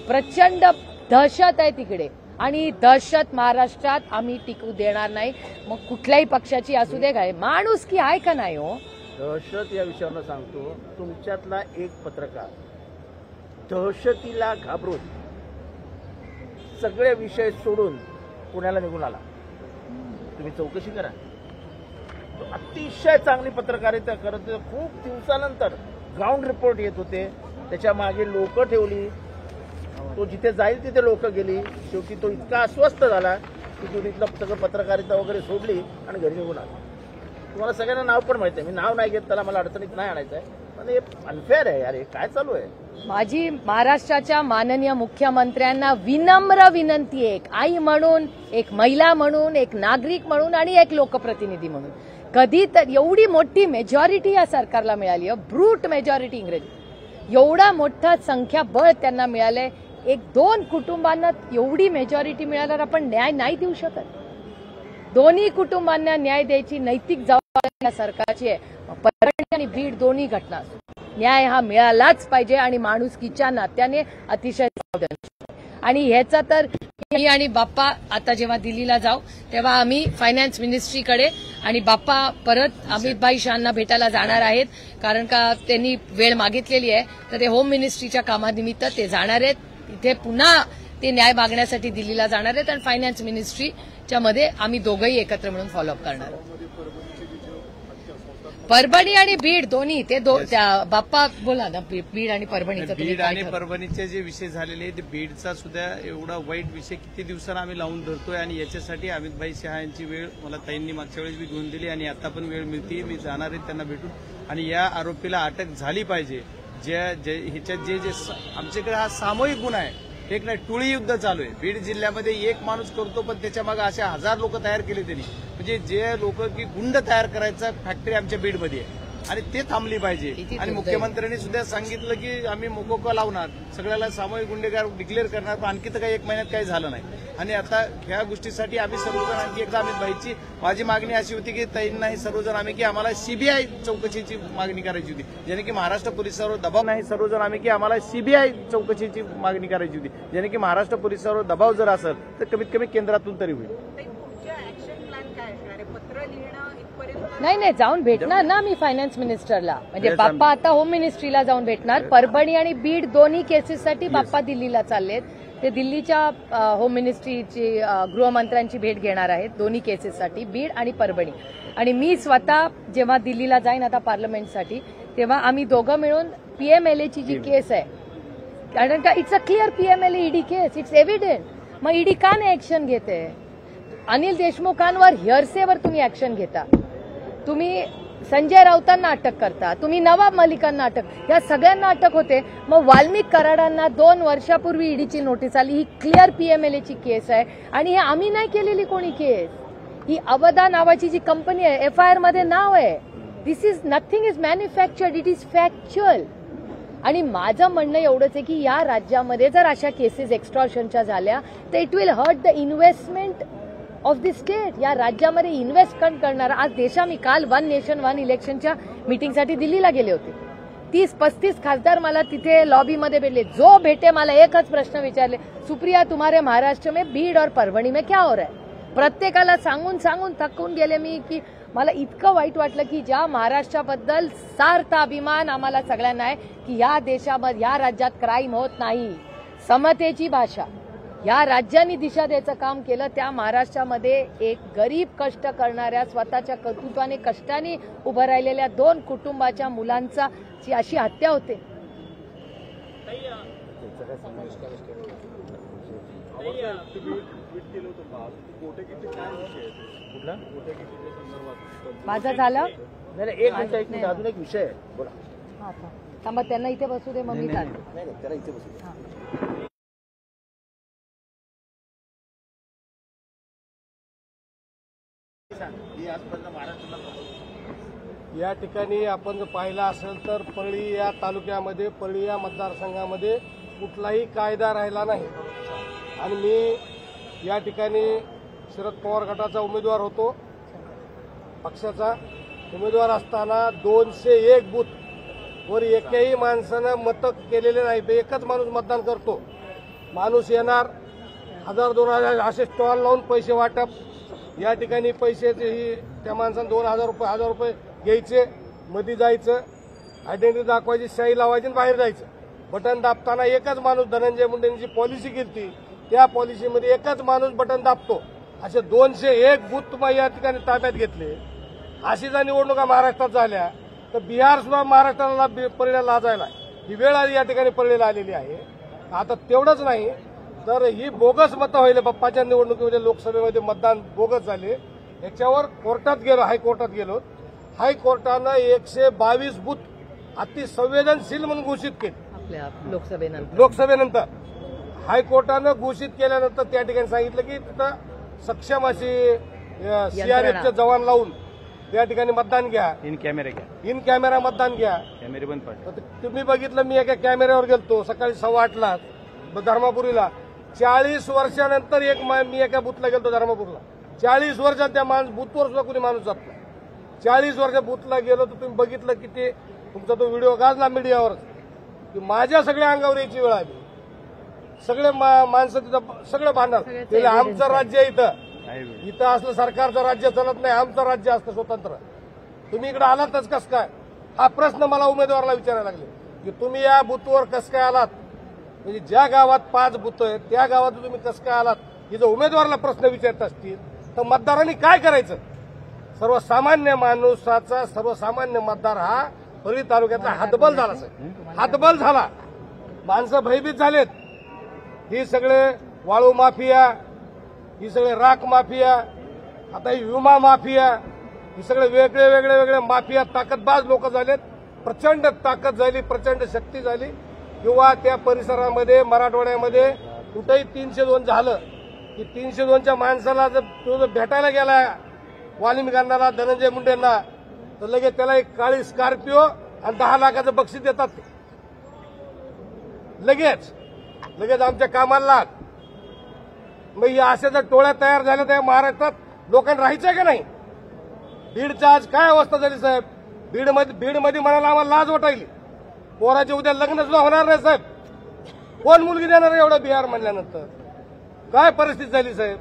A: प्रचंड दहशत आहे तिकडे, आणि दहशत महाराष्ट्रात आम्ही टिकू देणार नाही. मग कुठल्याही पक्षाची असू दे, काय माणुसकी आहे का नाही. हो,
C: दहशत या विषयावर सांगतो, तुमच्यातला एक पत्रकार दहशतीला घाबरून सगळे विषय सोडून पुण्याला निघून आला. तुम्ही चौकशी करा. तो अतिशय चांगली पत्रकारिता करत होते. खूप दिवसानंतर ग्राउंड रिपोर्ट येत होते, त्याच्या मागे लोक ठेवली, तो जिथे जाईल तिथे लोक गेली. शेवटी तो इतका अस्वस्थ झाला की तो तिथलं सगळं पत्रकारिता वगैरे सोडली आणि घरी निघून आला. तुम्हाला सगळ्यांना नाव पण माहिती आहे, मी नाव नाही घेत, त्याला मला अडचणीत नाही आणायचं आहे, पण हे अनफेअर आहे यार, हे काय चालू आहे.
A: माझी महाराष्ट्राच्या माननीय मुख्यमंत्र्यांना विनम्र विनंती आहे, एक आई म्हणून, एक महिला म्हणून, एक नागरिक म्हणून आणि एक लोकप्रतिनिधी म्हणून. कधी तर एवढी मोठी मेजॉरिटी या सरकारला मिळाली, ब्रूट मेजॉरिटी इंग्रजी, एवढा मोठा संख्याबळ त्यांना मिळालंय, दोन कुटुंबांना एवढी मेजॉरिटी मिळाल्यावर आपण न्याय नाही देऊ शकत. दोन्ही कुटुंबांना न्याय द्यायची नैतिक जबाबदारी या सरकारची आहे. परभणी आणि बीड दोन्ही घटना न्याय हा मिळालाच पाहिजे आणि माणुसकीच्या नात्याने अतिशय संवेदनशील. आणि ह्याचा तर मी आणि बाप्पा आता जेव्हा दिल्लीला जाऊ तेव्हा आम्ही फायनान्स मिनिस्ट्रीकडे आणि बाप्पा परत अमित भाई शहांना भेटायला जाणार आहेत, कारण का त्यांनी वेळ मागितलेली आहे. तर ते होम मिनिस्ट्रीच्या कामानिमित्त ते जाणार आहेत. तिथे पुन्हा ते न्याय मागण्यासाठी दिल्लीला जाणार आहेत आणि फायनान्स मिनिस्ट्रीच्या मध्ये आम्ही दोघंही एकत्र मिळून फॉलोअप करणार आहोत. परभणी आणि बीड दोन्ही ते बाप्पा बोला ना, बीड आणि परभणीचं
D: बीड आणि परभणीचे जे विषय झालेले आहेत, बीडचा सुद्धा एवढा वाईट विषय किती दिवसांना आम्ही लावून धरतोय आणि याच्यासाठी अमितभाई शहा यांची वेळ मला ताईंनी मागच्या वेळेस मी घेऊन दिली आणि आता पण वेळ मिळते. मी जाणार आहे त्यांना भेटून आणि या आरोपीला अटक झाली पाहिजे. ह्याच्यात जे आमच्याकडे हा सामूहिक गुन्हा आहे, एक नाही टोळी युद्ध चालू आहे. बीड जिल्ह्यामध्ये एक माणूस करतो पण त्याच्या मागे अशा 1000 लोक तयार केले त्यांनी. म्हणजे जे लोक की गुंड तयार करायचा फॅक्टरी आमच्या बीडमध्ये आहे आणि ते थांबली पाहिजे. आणि मुख्यमंत्र्यांनी सुद्धा सांगितलं की आम्ही मोकोका लावणार, सगळ्याला सामूहिक गुन्हेगार डिक्लेअर करणार, पण आणखी तर काही 1 महिन्यात काही झालं नाही. आणि आता ह्या गोष्टीसाठी आम्ही सर्वजण आणखी एकदा अमित भाईची माझी मागणी अशी होती की ताईंना हे सर्वजण आम्ही की आम्हाला सीबीआय चौकशीची मागणी करायची होती, ज्याने की महाराष्ट्र पोलिसांवर दबाव नाही. सर्वजण आम्ही की आम्हाला सीबीआय चौकशीची मागणी करायची होती, ज्याने की महाराष्ट्र पोलिसांवर दबाव जर असेल तर कमीत कमी केंद्रातून तरी होईल.
A: नाही जाऊन भेटणार ना मी फायनान्स मिनिस्टरला. म्हणजे बाप्पा आता होम मिनिस्ट्रीला जाऊन भेटणार. परभणी आणि बीड दोन्ही केसेससाठी बाप्पा दिल्लीला चाललेत. ते दिल्लीच्या होम मिनिस्ट्रीची गृहमंत्र्यांची भेट घेणार आहेत दोन्ही केसेससाठी, बीड आणि परभणी. आणि मी स्वतः जेव्हा दिल्लीला जाईन आता पार्लमेंटसाठी तेव्हा आम्ही दोघं मिळून पीएमएलएची जी केस आहे, कारण का it's a clear PMLA ED case, it's evident. मग ईडी का नाही ऍक्शन घेते? अनिल देशमुखांवर हिअरसेवर तुम्ही ऍक्शन घेता, तुम्ही संजय राऊतांना अटक करता, तुम्ही नवाब मलिकांना अटक, या सगळ्यांना अटक होते. मग वाल्मिक कराडांना 2 वर्षापूर्वी ईडीची नोटीस आली. ही क्लिअर पीएमएलएची केस आहे आणि ही आम्ही नाही केलेली कोणी केस. ही अवधा नावाची जी कंपनी आहे एफआयआर मध्ये नाव आहे. This is nothing is manufactured, it is factual. आणि माझं म्हणणं एवढंच आहे की या राज्यामध्ये जर अशा केसेस एक्स्टॉर्शनच्या झाल्या तर it will hurt the investment of the state. या राज्यामध्ये इन्व्हेस्टमेंट करणारा आज मी काल 1 नेशन 1 इलेक्शनच्या मीटिंगसाठी दिल्लीला गेले होते. 30-35 खासदार मला तिथे लॉबीमध्ये भेटले. जो भेटे मला एकच प्रश्न विचारले, सुप्रिया तुम्हारे महाराष्ट्र में बीड और परभणी में क्या हो रहा है? प्रत्येकाला सांगून सांगून थकून गेले मी की मला इतकं वाईट वाटलं की ज्या महाराष्ट्राबद्दल सार्थ अभिमान आम्हाला सगळ्यांना आहे की या देशामध्ये या राज्यात क्राईम होत नाही, समतेची भाषा या राज्यांनी दिशा द्यायचं काम केलं. त्या महाराष्ट्रामध्ये एक गरीब कष्ट करणाऱ्या स्वतःच्या कर्तृत्वाने कष्टाने उभं राहिलेल्या 2 कुटुंबाच्या मुलांचा अशी हत्या होते. माझं झालं.
C: एक मिनिट अजून एक विषय आहे, बोला.
A: थांबा त्यांना इथे बसू दे, मग मी चालते.
C: त्याला इथे बसू.
E: या ठिकाणी आपण जर पाहिलं असेल तर परळी या तालुक्यामध्ये, परळी या मतदारसंघामध्ये कुठलाही कायदा राहिला नाही. आणि मी या ठिकाणी शरद पवार गटाचा उमेदवार होतो, पक्षाचा उमेदवार असताना 201 बूथ वर एकही माणसानं मतं केलेले नाही. एकच माणूस मतदान करतो. माणूस येणार, 1000-2000 असे स्टॉल लावून पैसे वाटप. या ठिकाणी पैशाचे ही त्या माणसानं 2000 रुपये 1000 रुपये घ्यायचे, मध्ये जायचं, आयडेंटिटी दाखवायची, शाई लावायची आणि बाहेर जायचं. बटन दाबताना एकच माणूस, धनंजय मुंडेंनी जी पॉलिसी केली त्या पॉलिसीमध्ये एकच माणूस बटन दाबतो. असे 201 बूथ तुम्हाला या ठिकाणी ताब्यात घेतले. अशी जर निवडणुका महाराष्ट्रात झाल्या तर बिहार सुद्धा महाराष्ट्राला परळीला लाजायला ही वेळ आली या ठिकाणी परळीला आलेली आहे. आता तेवढंच नाही तर ही बोगस मतं होईल. बाप्पाच्या निवडणुकीमध्ये लोकसभेमध्ये मतदान बोगस झाले. याच्यावर कोर्टात गेलो, हायकोर्टात गेलो. हायकोर्टानं 122 बूथ अतिसंवेदनशील म्हणून घोषित केले.
A: आपल्या
E: लोकसभेनंतर हायकोर्टानं घोषित केल्यानंतर त्या ठिकाणी सांगितलं की तिथं सक्षम अशी सीआरएफचे जवान लावून त्या ठिकाणी मतदान घ्या, इन कॅमेरा मतदान घ्या. तुम्ही बघितलं, मी एका कॅमेऱ्यावर गेलतो सकाळी 8:15 धर्मापुरीला 40 वर्षानंतर मी एका बूथला गेलो धर्मापूरला. 40 वर्षात त्या बूथवर सुद्धा कुणी माणूस जात नाही. 40 वर्ष बूथला गेलो तर तुम्ही बघितलं की ते तुमचा तो व्हिडिओ गाजला मीडियावर की माझ्या सगळ्या अंगावर यायची वेळ आली. सगळे माणसं तिथं सगळं बांधणार ते आमचं राज्य इथं असलं सरकारचं राज्य चालत नाही. आमचं राज्य असतं स्वतंत्र. तुम्ही इकडे आलातच कस काय हा प्रश्न मला उमेदवाराला विचारायला लागले की तुम्ही या बूथवर कस काय आलात. म्हणजे ज्या गावात 5 बूथ आहेत त्या गावात तुम्ही कस काय आलात हे जर उमेदवाराला प्रश्न विचारत असतील तर मतदारांनी काय करायचं. सर्वसामान्य माणसाचा सर्वसामान्य मतदार हा परळी तालुक्यातला हातबल झाला. हातबल झाला. माणसं भयभीत झालेत. ही सगळे वाळू माफिया, ही सगळे राख माफिया, आता ही विमा माफिया, ही सगळे वेगळे वेगळे वेगळे माफिया ताकदबाज लोक झालेत. प्रचंड ताकद झाली, प्रचंड शक्ती झाली. किंवा त्या परिसरामध्ये मराठवाड्यामध्ये कुठेही 302 झालं की 302च्या माणसाला जर भेटायला गेला वाल्मिकांना धनंजय मुंडेंना तर लगेच त्याला एक काळी स्कॉर्पिओ आणि 10 लाखाचं बक्षीस देतात. लगेच आमच्या कामाला लाग. मग या अशा जर टोळ्या तयार झाल्या तर महाराष्ट्रात लोकांना राहायचंय का नाही. बीडच्या आज काय अवस्था झाली साहेब. बीडमध्ये म्हणायला आम्हाला लाज वाटायली. पोराचे उद्या लग्न सुद्धा होणार नाही साहेब. कोण मुलगी देणार एवढा बिहार म्हणल्यानंतर. काय परिस्थिती झाली साहेब.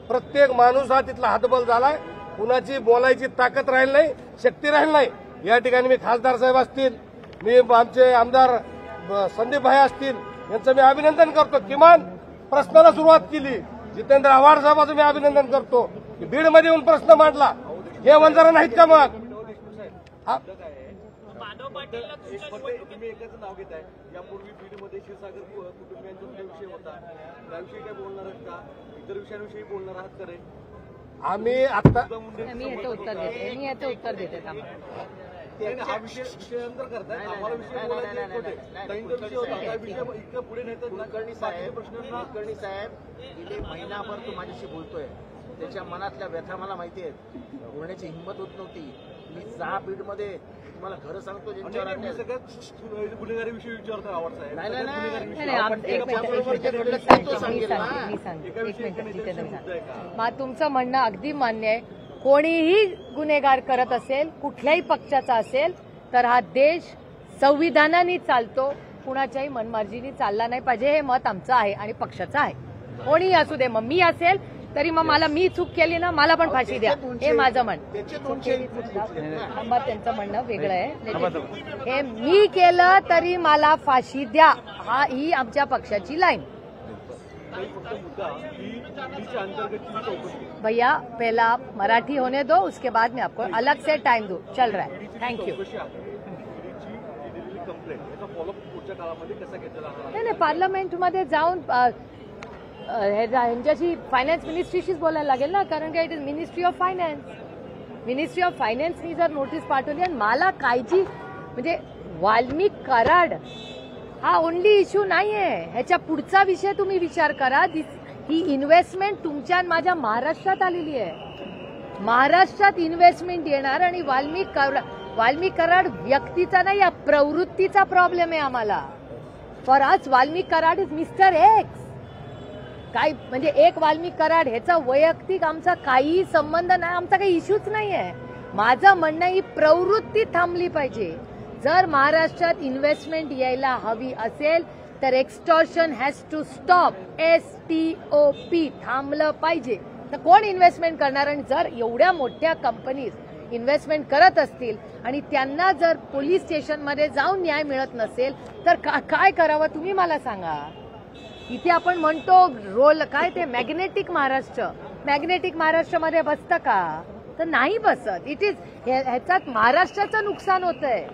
E: प्रत्येक माणूस हा तिथला हातबल झालाय. कुणाची बोलायची ताकद राहील नाही, शक्ती राहील नाही. या ठिकाणी मी खासदार साहेब असतील, मी आमचे आमदार संदीप भाई असतील यांचं मी अभिनंदन करतो. किमान प्रश्नाला सुरुवात केली. जितेंद्र आव्हाड साहेबांचं मी अभिनंदन करतो की बीडमध्ये येऊन प्रश्न मांडला. हे वंजारा नाहीत का मग.
B: माधव पाटीलला
F: तुम्ही एकाच नाव घेत आहे. यापूर्वी बीडमध्ये क्षीरसागर कुटुंबियांचा विषय होता. त्याविषयी काय बोलणार आहात का. इतर विषयांविषयी बोलणार आहात का रे.
E: आम्ही आता
A: मी याचं उत्तर देते
F: हा विषय नंतर करताय. आम्हाला विषय बोलायचे विषय होता. त्या विषय इतकं पुढे नेतात.
C: कुलकर्णी साहेब गेले महिनाभर तो माझ्याशी बोलतोय. त्याच्या मनातल्या व्यथा मला माहिती आहेत. बोलण्याची हिंमत होत नव्हती. मी 6 बीडमध्ये तुम्हाला खरं सांगतो ज्यांच्यावर
F: सगळ्यात गुन्हेगारी विषयी विचारतो आवाज साहेब.
A: मग तुमचं म्हणणं अगदी मान्य आहे. कोणीही गुन्हेगार करत असेल, कुठल्याही पक्षाचा असेल तर हा देश संविधानाने चालतो. कुणाच्याही मनमर्जीने चालला नाही पाहिजे. हे मत आमचं आहे आणि पक्षाचं आहे. कोणीही असू दे. मग मी असेल तरी मग मला मी चूक केली ना मला पण फाशी द्या हे माझं म्हणणं. त्यांचं म्हणणं वेगळं आहे. हे मी केलं तरी मला फाशी द्या ही आमच्या पक्षाची लाईन. भैया पहला मराठी होने दो उसके बाद में आपको अलग से टाइम दो. चल रहा है. थँक्यू. नाही पार्लमेंटमध्ये जाऊन ह्यांच्याशी फायनान्स मिनिस्ट्रीशीच बोलायला लागेल ना. कारण काय it is ministry of finance. Ministry of फायनान्सनी जर नोटीस पाठवली आणि मला कायची म्हणजे वाल्मिक कराड हा ओनली इश्यू नाहीये. ह्याच्या पुढचा विषय तुम्ही विचार करा. ही इन्व्हेस्टमेंट तुमच्या आणि माझ्या महाराष्ट्रात आलेली आहे. महाराष्ट्रात इन्व्हेस्टमेंट येणार आणि वाल्मिक कराड व्यक्तीचा नाही या प्रवृत्तीचा प्रॉब्लेम आहे आम्हाला. For us Walmik Karad is mister X. काय म्हणजे एक वाल्मिक कराड ह्याचा वैयक्तिक आमचा काही संबंध नाही. आमचा काही इश्यूच नाहीये. माझं म्हणणं ही प्रवृत्ती थांबली पाहिजे. जर महाराष्ट्रात इन्व्हेस्टमेंट यायला हवी असेल तर extortion has to stop. STOP थांबलं पाहिजे. तर कोण इन्व्हेस्टमेंट करणार. आणि जर एवढ्या मोठ्या कंपनीज इन्व्हेस्टमेंट करत असतील आणि त्यांना जर पोलीस स्टेशनमध्ये जाऊन न्याय मिळत नसेल तर काय करावं तुम्ही मला सांगा. इथे आपण म्हणतो रोल काय ते मॅग्नेटिक महाराष्ट्र. मॅग्नेटिक महाराष्ट्रामध्ये बसतं का तर नाही बसत. इट इज ह्याच्यात महाराष्ट्राचं नुकसान होतंय.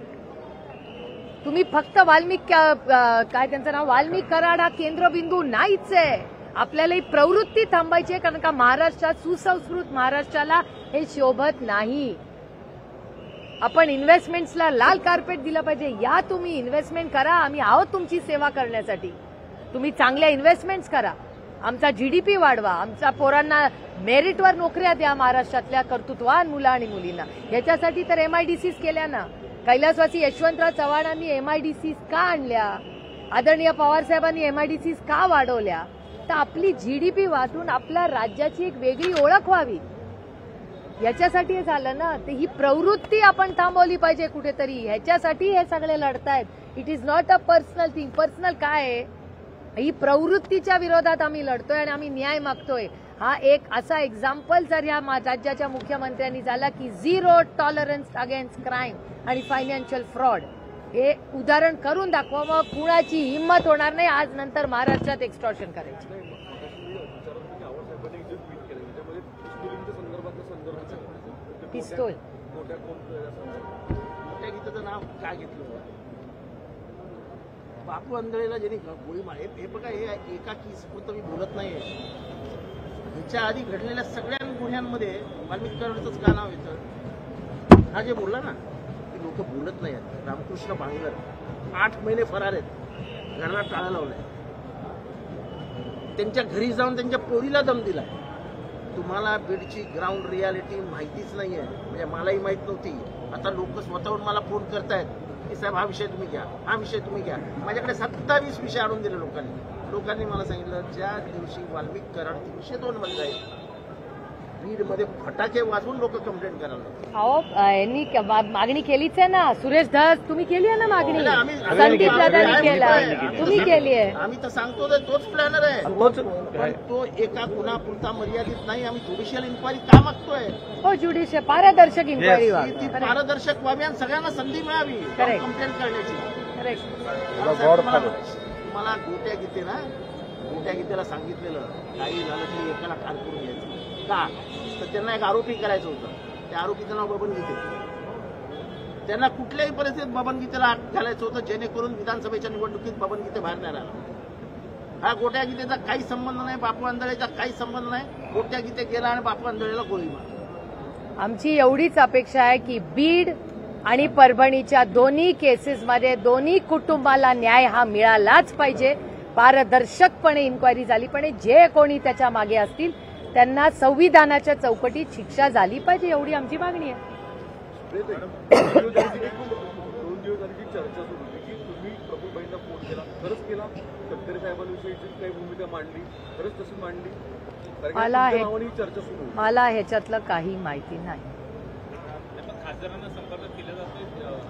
A: तुम्ही फक्त काय त्यांचं नाव वाल्मिक कराड हा केंद्रबिंदू नाहीच आहे. आपल्याला ही प्रवृत्ती थांबायची आहे. कारण का महाराष्ट्रात सुसंस्कृत महाराष्ट्राला हे शोभत नाही. आपण इन्व्हेस्टमेंट्सला लाल कार्पेट दिलं पाहिजे. या तुम्ही इन्व्हेस्टमेंट करा. आम्ही आहोत तुमची सेवा करण्यासाठी. तुम्ही चांगल्या इन्व्हेस्टमेंट्स करा. आमचा GDP वाढवा. आमच्या पोरांना मेरिटवर नोकऱ्या द्या. महाराष्ट्रातल्या कर्तृत्ववान मुलं आणि मुलींना. याच्यासाठी तर MIDCs केल्या ना. कैलासवासी यशवंतराव चव्हाणांनी MIDCs का आणल्या आदरणीय पवार साहेबांनी MIDCs का वाढवल्या, तर आपली GDP वाढून आपल्या राज्याची एक वेगळी ओळख व्हावी, याच्यासाठी हे झालं ना. तर ही प्रवृत्ती आपण थांबवली पाहिजे कुठेतरी, ह्याच्यासाठी हे सगळे लढतायत. It is not a personal thing. Personal काय आहे, ही प्रवृत्तीच्या विरोधात आम्ही लढतोय आणि आम्ही न्याय मागतोय. हा एक असा एक्झाम्पल जर या राज्याच्या मुख्यमंत्र्यांनी झाला की 0 टॉलरन्स अगेन्स्ट क्राईम आणि फायनान्शियल फ्रॉड, हे उदाहरण करून दाखवा, मग कुणाची हिंमत होणार नाही आज नंतर महाराष्ट्रात एक्स्टॉर्शन करायची. पिस्तूल
C: मोठ्या गीताचं नाव का घेतलं? बापू आंधळेला ज्यांनी गोळी मारली, हे बघा, हे एका केसपुरतं मी बोलत नाहीये. ह्याच्या आधी घडलेल्या सगळ्या गुन्ह्यांमध्ये वाल्मिकी कराडचंच का नाव येतं? हा जे बोलला ना, की लोक बोलत नाही आहेत. रामकृष्ण भांगर 8 महिने फरार आहेत, घराला टाळा लावलाय, त्यांच्या घरी जाऊन त्यांच्या पोरीला दम दिलाय. तुम्हाला बीडची ग्राउंड रियालिटी माहितीच नाहीये, म्हणजे मलाही माहित नव्हती. आता लोक स्वतःहून मला फोन करतायत की साहेब हा विषय तुम्ही घ्या, हा विषय तुम्ही घ्या. माझ्याकडे 27 विषय आणून दिले लोकांनी मला सांगितलं, ज्या दिवशी वाल्मिकी कराड 302 मध्ये जाईल, बीडमध्ये फटाके वाजवून लोक कंप्लेंट करायला.
A: अहो, यांनी मागणी केलीच आहे ना. सुरेश धस, तुम्ही केली आहे ना मागणी, संदीप दादांनी केला, तुम्ही केली आहे.
C: आम्ही तर सांगतो तोच प्लॅनर आहे, पण तो एका गुन्हापुरता मर्यादित नाही. आम्ही ज्युडिशियल इन्क्वायरी का मागतोय?
A: हो, ज्युडिशियल पारदर्शक इन्क्वायरी
C: ती पारदर्शक व्हावी आणि सगळ्यांना संधी मिळावी कंप्लेंट करण्याची. मला गोट्या गीते ना, गोट्या गीतेला सांगितलेलं काही झालं तरी एकाला ठार करून घ्यायचं का, तर त्यांना एक आरोपी करायचं होतं. त्या आरोपीचं नाव बबन गीते. त्यांना कुठल्याही परिस्थितीत बबन गीतेला आत घालायचं होतं, जेणेकरून विधानसभेच्या निवडणुकीत बबन गीते बाहेर नाही राहिला. हा गोट्या गीतेचा काही संबंध नाही, बापू आंधळेचा काही संबंध नाही. गोट्या गीते गेला आणि बापू आंधळेला गोळी मारली.
A: आमची एवढीच अपेक्षा आहे की बीड आणि परभणीच्या दोन्ही केसेसमध्ये दोन्ही कुटुंबाला न्याय हा मिळालाच पाहिजे. पारदर्शकपणे इन्क्वायरी झाली पाहिजे. जे कोणी त्याच्या मागे असतील त्यांना संविधानाच्या चौकटीत शिक्षा झाली पाहिजे, एवढी आमची मागणी आहे.
F: 2 दिवस आधी चर्चा सुरू होती की तुम्ही प्रफुल्लभाईंना फोन केला, खरंच केला, तटकरे साहेबांविषयीची काही भूमिका मांडली, खरंच तशी मांडली? चर्चा सुरू होती.
A: मला ह्याच्यातलं काही माहिती नाही.
B: खासदारांना संपर्क केला जातोय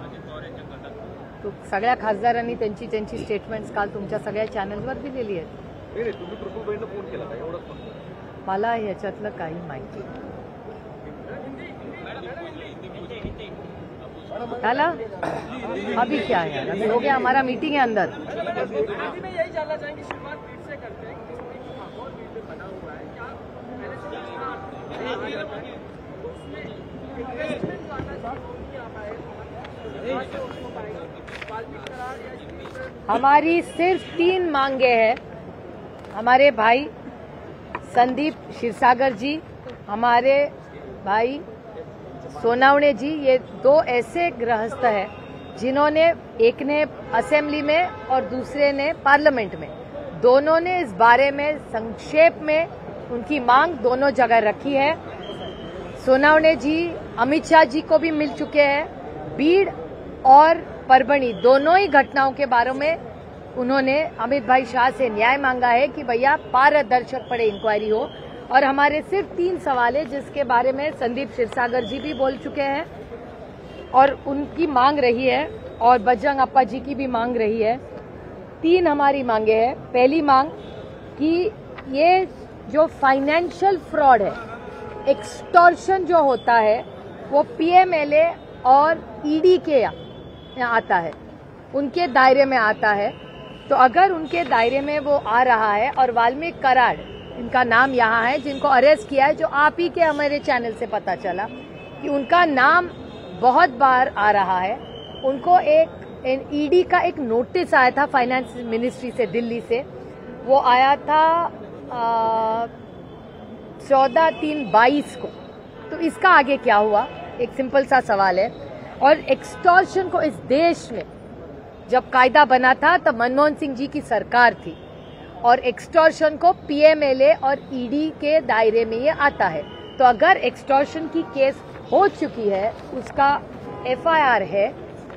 B: अजित पवार यांच्या गटात?
A: सगळ्या खासदारांनी त्यांची स्टेटमेंट्स काल तुमच्या सगळ्या चॅनलवर दिलेली आहेत.
F: नाही, तुम्ही प्रफुल्लभाईंना फोन केला का? एवढंच फक्त.
A: मला ह्याच्यातलं काही माहिती झाला. अभी क्या है, अभी हो गया, हमारा मीटिंग है अंदर. हमारी सिर्फ 3 मांगे हैं. हमारे भाई संदीप क्षीरसागर जी, हमारे भाई सोनावणे जी, ये 2 ऐसे गृहस्थ हैं जिन्होंने, एक ने असेंबली में और दूसरे ने पार्लियामेंट में, दोनों ने इस बारे में संक्षेप में उनकी मांग दोनों जगह रखी है. सोनावणे जी अमित शाह जी को भी मिल चुके हैं. बीड और परभणी दोनों ही घटनाओं के बारे में उन्होंने अमित भाई शाह से न्याय मांगा है कि भैया पारदर्शक पड़े इंक्वायरी हो. और हमारे सिर्फ 3 सवाल है जिसके बारे में संदीप क्षीरसागर जी भी बोल चुके हैं और उनकी मांग रही है, और बजरंग अप्पा जी की भी मांग रही है. 3 हमारी मांगे हैं. पहली मांग कि ये जो फाइनेंशियल फ्रॉड है, एक्सटॉर्शन जो होता है, वो PMLA और ED के आता है, उनके दायरे में आता है. तो अगर उनके दायरे में वो आ रहा है, और वाल्मीकि कराड़ इनका नाम यहाँ है, जिनको अरेस्ट किया है, जो आप ही के हमारे चैनल से पता चला कि उनका नाम बहुत बार आ रहा है. उनको एक ED का एक नोटिस आया था फाइनेंस मिनिस्ट्री से, दिल्ली से. वो आया था 14/3/22 को. तो इसका आगे क्या हुआ, एक सिंपल सा सवाल है. और एक्सटॉर्शन को इस देश में जब कायदा बना था तब मनमोहन सिंह जी की सरकार थी, और एक्सटॉर्शन को PMLA और ED के दायरे में ये आता है. तो अगर एक्सटॉर्शन की केस हो चुकी है, उसका FIR है,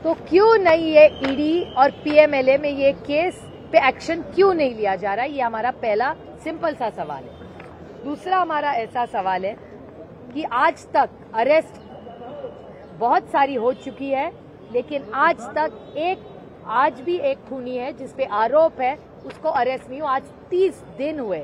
A: तो क्यों नहीं ये ED और PMLA में ये केस पे एक्शन क्यों नहीं लिया जा रहा है, ये हमारा पहला सिंपल सा सवाल है। दूसरा हमारा ऐसा सवाल है कि आज तक अरेस्ट बहुत सारी हो चुकी है, लेकिन आज भी एक खूनी है जिसपे आरोप है, उसको अरेस्ट नहीं हुआ। आज 30 दिन हुए।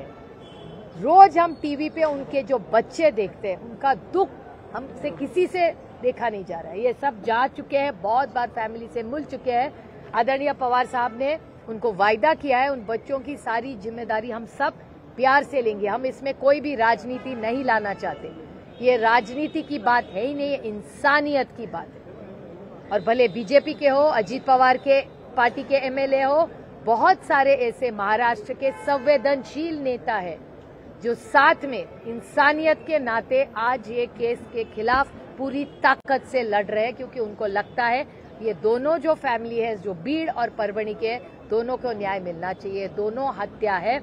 A: रोज हम टीवी पे उनके जो बच्चे देखते हैं, उनका दुख हमसे किसी से देखा नहीं जा रहा है। ये सब जा चुके हैं, बहुत बार फैमिली से मिल चुके हैं। आदरणीय पवार साहब ने उनको वायदा किया है, उन बच्चों की सारी जिम्मेदारी हम सब प्यार से लेंगे। हम इसमें कोई भी राजनीति नहीं लाना चाहते। ये राजनीति की बात है ही नहीं, ये इंसानियत की बात है। और भले बीजेपी के हो, अजीत पवार के पार्टी के एमएलए हो, बहुत सारे ऐसे महाराष्ट्र के संवेदनशील नेता है जो साथ में इंसानियत के नाते आज ये केस के खिलाफ पूरी ताकत से लड़ रहे हैं, क्योंकि उनको लगता है ये दोनों जो फैमिली है, जो बीड़ और परभणी के, दोनों को न्याय मिलना चाहिए। दोनों हत्या है,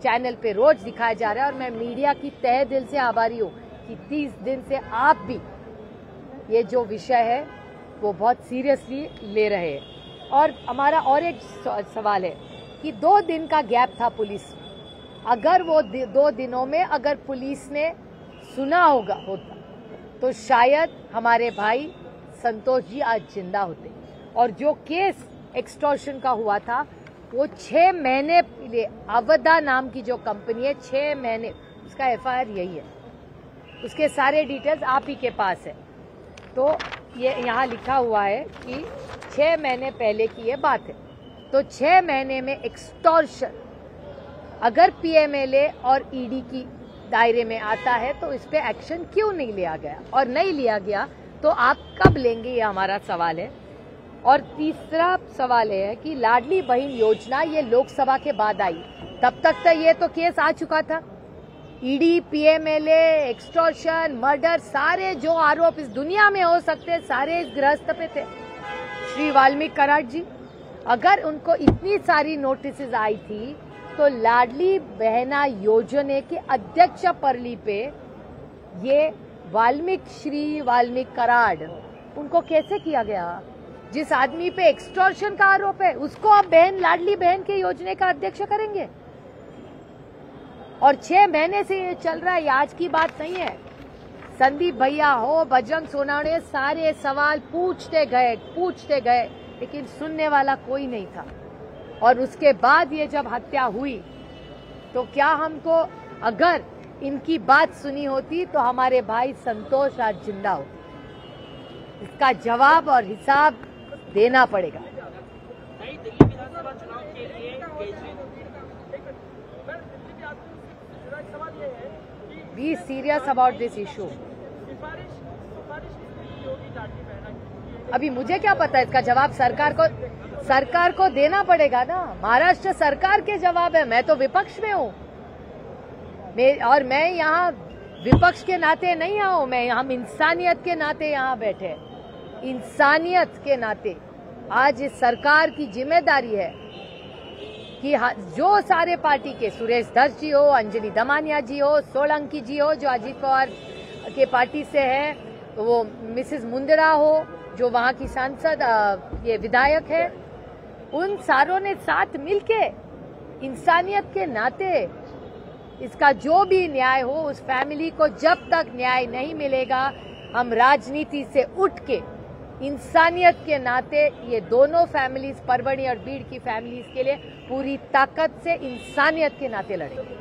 A: चैनल पे रोज दिखाया जा रहा है। और मैं मीडिया की तहे दिल से आभारी हूँ कि 30 दिन से आप भी ये जो विषय है वो बहुत सीरियसली ले रहे हैं। और हमारा और एक सवाल है कि 2 दिन का गैप था पुलिस, अगर वो 2 दिनों में अगर पुलिस ने सुना होता तो शायद हमारे भाई संतोष जी आज जिंदा होते। और जो केस एक्सटॉर्शन का हुआ था वो 6 महीने पहले, अवधा नाम की जो कंपनी है, 6 महीने, उसका एफआईआर यही है, उसके सारे डिटेल्स आप ही के पास है। तो ये यहाँ लिखा हुआ है कि 6 महीने पहले की ये बात है। तो 6 महीने में एक्सटॉर्शन अगर पीएमएलए और ईडी की दायरे में आता है तो इस पे एक्शन क्यों नहीं लिया गया, और नहीं लिया गया तो आप कब लेंगे, ये हमारा सवाल है। और तीसरा सवाल है कि लाडली बहन योजना ये लोकसभा के बाद आई, तब तक तो ये तो केस आ चुका था। ईडी, पीएमएलए, एक्सटॉर्शन, मर्डर, सारे जो आरोप इस दुनिया में हो सकते सारे इस गृहस्थ पे थे। श्री वाल्मीकि कराड जी, अगर उनको इतनी सारी नोटिस आई थी तो लाडली बहना योजना के अध्यक्ष परली पे ये श्री वाल्मीकि कराड, उनको कैसे किया गया? जिस आदमी पे एक्सटॉर्शन का आरोप है उसको आप लाडली बहन के योजना का अध्यक्ष करेंगे? और 6 महीने से ये चल रहा है, आज की बात नहीं है। संदीप भैया हो, बजरंग सोनावणे, सारे सवाल पूछते गए, लेकिन सुनने वाला कोई नहीं था। और उसके बाद ये जब हत्या हुई तो क्या हमको, अगर इनकी बात सुनी होती तो हमारे भाई संतोष आज जिंदा होते। इसका जवाब और हिसाब देना पड़ेगा।
B: नई दिल्ली विधानसभा चुनाव के लिए
A: be serious about this issue. अभी मुझे क्या पता, इसका जवाब सरकार को देना पड़ेगा ना। महाराष्ट्र सरकार के जवाब है, मैं तो विपक्ष में हूँ, और मैं यहाँ विपक्ष के नाते नहीं आऊँ, हम इंसानियत के नाते यहाँ बैठे। इंसानियत के नाते आज इस सरकार की जिम्मेदारी है कि जो सारे पार्टी के, सुरेश धस जी हो, अंजलि दमानिया जी हो, सोलंकी जी हो जो अजीत पवार के पार्टी से है, तो वो मिसेस मुंदड़ा हो जो वहाँ की सांसद, ये विधायक है, उन सारों ने साथ मिलके इंसानियत के नाते इसका जो भी न्याय हो, उस फैमिली को जब तक न्याय नहीं मिलेगा, हम राजनीति से उठ के इंसानियत के नाते ये दोनों फैमिलीज, परभणी और बीड़ की फैमिलीज के लिए पूरी ताकत से इंसानियत के नाते लड़ेंगे।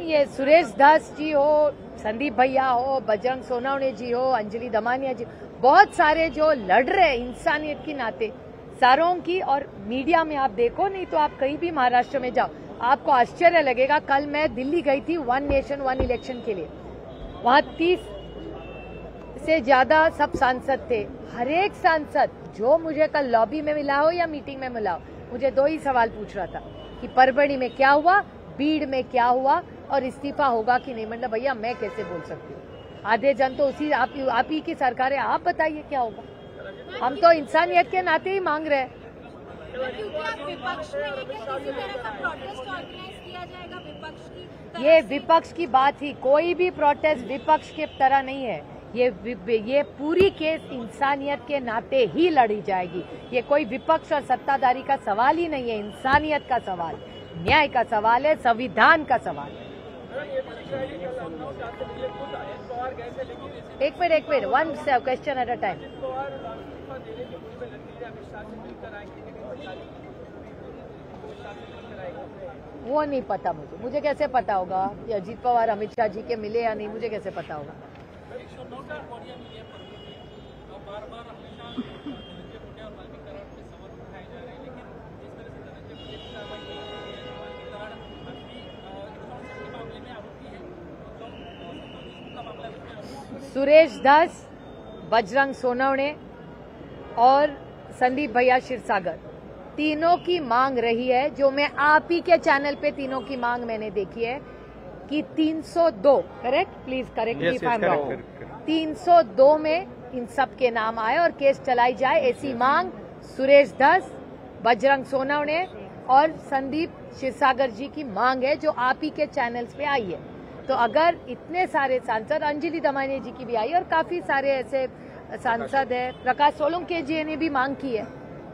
A: ये सुरेश दास जी हो, संदीप भैया हो, बजरंग सोनावणे जी हो, अंजलि दमानिया जी, बहुत सारे जो लड़ रहे हैं इंसानियत की नाते, सारों की। और मीडिया में आप देखो, नहीं तो आप कहीं भी महाराष्ट्र में जाओ, आपको आश्चर्य लगेगा। कल मैं दिल्ली गई थी 1 नेशन 1 इलेक्शन के लिए, वहाँ 30 से ज्यादा सब सांसद थे। हर एक सांसद जो मुझे कल लॉबी में मिला हो या मीटिंग में मिला हो, मुझे 2 ही सवाल पूछ रहा था कि परभणी में क्या हुआ, बीड़ में क्या हुआ, और इस्तीफा होगा कि नहीं। मतलब भैया मैं कैसे बोल सकती हूँ, आधे जन तो उसी आप ही की सरकार है, आप बताइए क्या होगा। हम तो इंसानियत के नाते ही मांग रहे हैं।
G: क्योंकि आप विपक्ष में है, क्या किसी तरह का प्रोटेस्ट ऑर्गेनाइज किया जाएगा विपक्ष की तरफ
A: ये
G: से?
A: विपक्ष की बात ही, कोई भी प्रोटेस्ट विपक्ष के तरह नहीं है। ये पूरी केस इंसानियत के नाते ही लड़ी जाएगी। ये कोई विपक्ष और सत्ताधारी का सवाल ही नहीं है, इंसानियत का सवाल, न्याय का सवाल है, संविधान का सवाल है। एक minute, one question at a time. वो नहीं पता मुझे कैसे पता होगा कि अजीत पवार अमित शाह जी के मिले या नहीं, मुझे कैसे पता होगा? सुरेश धस, बजरंग सोनवणे और संदीप भैया क्षीरसागर, तीनों की मांग रही है, जो मैं आप ही के चैनल पे तीनों की मांग मैंने देखी है कि 302, correct, please correct me if I am wrong, 302 में इन सब के नाम आए और केस चलाई जाए, ऐसी मांग सुरेश धस, बजरंग सोनवणे और संदीप क्षीरसागर जी की मांग है, जो आप ही के चैनल्स पे आई है। तो अगर इतने सारे सांसद, अंजलि दमानिया जी की भी आई और काफी सारे ऐसे सांसद है, प्रकाश सोलंकी जी ने भी मांग की है,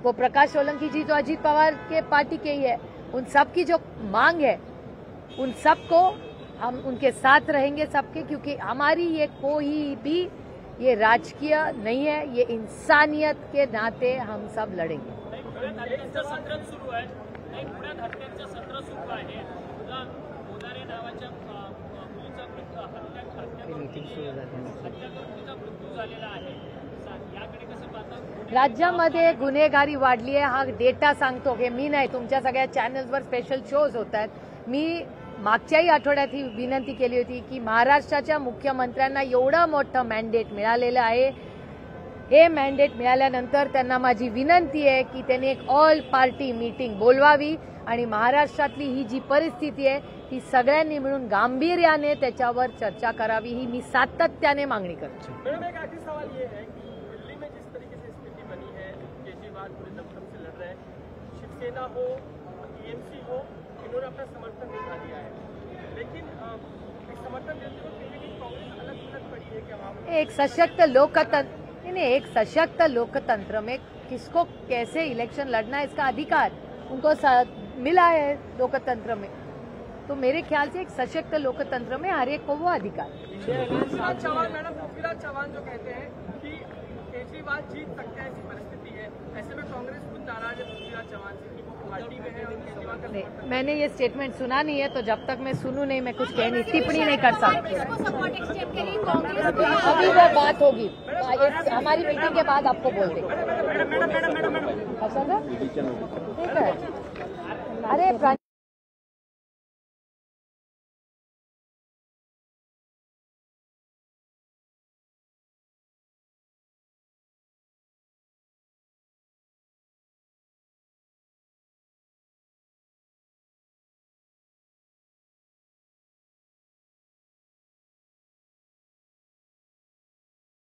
A: वो प्रकाश सोलंकी जी तो अजीत पवार के पार्टी के ही है, उन सब की जो मांग है उन सबको हम उनके साथ रहेंगे सबके, क्योंकि हमारी ये कोई भी ये राजकीय नहीं है, ये इंसानियत के नाते हम सब लड़ेंगे।
B: पुण्यात हत्यांचं सत्र सुरू आहे, पुण्यात हत्यांचं सत्र सुरू आहे, मोदारे नावाच्या मुलीचा हत्या मृत्यू झालेला आहे, याकडे कसं पाहता?
A: राज्यामध्ये गुन्हेगारी वाढली आहे, हा डेटा सांगतो की मी नाही, तुमच्या सगळ्या चॅनल्सवर स्पेशल शोज होत आहेत। मी मागच्याही आठवड्यात ही विनंती केली होती की महाराष्ट्राच्या मुख्यमंत्र्यांना एवढं मोठं मॅन्डेट मिळालेलं आहे, हे मॅन्डेट मिळाल्यानंतर त्यांना माझी विनंती आहे की त्यांनी एक ऑल पार्टी मीटिंग बोलवावी आणि महाराष्ट्रातली ही जी परिस्थिती आहे ती सगळ्यांनी मिळून गांभीर्याने त्याच्यावर चर्चा करावी, ही मी सातत्याने मागणी करतो।
B: मैडम, एक आखिरी सवाल ये है कि दिल्ली में जिस तरीके से स्थिति बनी है, केजरीवाल पूरे दमखम से लड़ रहे हैं, शिवसेना हो, टीएमसी हो, इन्होंने अपना समर्थन दिखा दिया है, लेकिन इस समर्थन देते हुए कहीं ना कहीं कांग्रेस अलग थलग पड़ी है क्या? वहाँ
A: एक सशक्त लोकतंत्र, नहीं, एक सशक्त लोकतंत्र में किसको कैसे इलेक्शन लड़ना है इसका अधिकार उनको मिला है लोकतंत्र में, तो मेरे ख्याल से एक सशक्त लोकतंत्र में हर एक को वो अधिकार।
B: पृथ्वीराज चौहान, मैडम, पृथ्वीराज चौहान जो कहते हैं कि केजरीवाल जीत सकते हैं, ऐसी परिस्थिति है, ऐसे में कांग्रेस खुद नाराज है पृथ्वीराज चौहान से कि वो पार्टी में है और केजरीवाल का
A: नहीं, मैंने ये स्टेटमेंट सुना नहीं है, तो जब तक मैं सुनूं नहीं मैं कुछ कहनी, टिप्पणी नहीं कर सकती।
G: इसको सपोर्ट एक्सटेंड करिए कांग्रेस को।
A: अभी वो बात होगी, हमारी मीटिंग के बाद आपको बोल देंगे। ठीक है, अरे